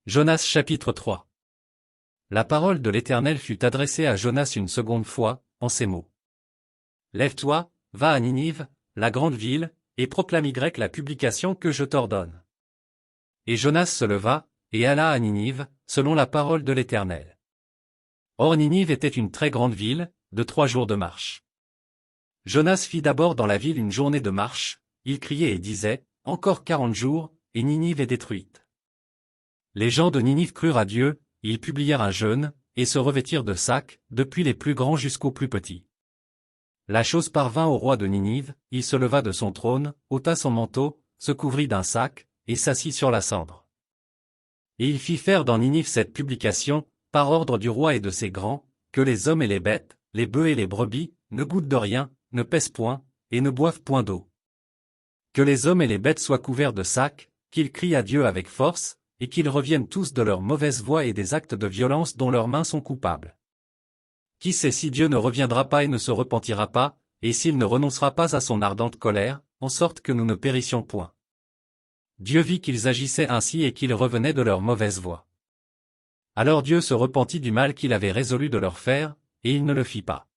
Jonas chapitre 3. La parole de l'Éternel fut adressée à Jonas une seconde fois, en ces mots. Lève-toi, va à Ninive, la grande ville, et proclame la publication que je t'ordonne. Et Jonas se leva, et alla à Ninive, selon la parole de l'Éternel. Or Ninive était une très grande ville, de 3 jours de marche. Jonas fit d'abord dans la ville une journée de marche, il criait et disait, encore 40 jours, et Ninive est détruite. Les gens de Ninive crurent à Dieu, ils publièrent un jeûne, et se revêtirent de sacs, depuis les plus grands jusqu'aux plus petits. La chose parvint au roi de Ninive, il se leva de son trône, ôta son manteau, se couvrit d'un sac, et s'assit sur la cendre. Et il fit faire dans Ninive cette publication, par ordre du roi et de ses grands, que les hommes et les bêtes, les bœufs et les brebis, ne goûtent de rien, ne pèsent point, et ne boivent point d'eau. Que les hommes et les bêtes soient couverts de sacs, qu'ils crient à Dieu avec force, et qu'ils reviennent tous de leur mauvaise voie et des actes de violence dont leurs mains sont coupables. Qui sait si Dieu ne reviendra pas et ne se repentira pas, et s'il ne renoncera pas à son ardente colère, en sorte que nous ne périssions point. Dieu vit qu'ils agissaient ainsi et qu'ils revenaient de leur mauvaise voie. Alors Dieu se repentit du mal qu'il avait résolu de leur faire, et il ne le fit pas.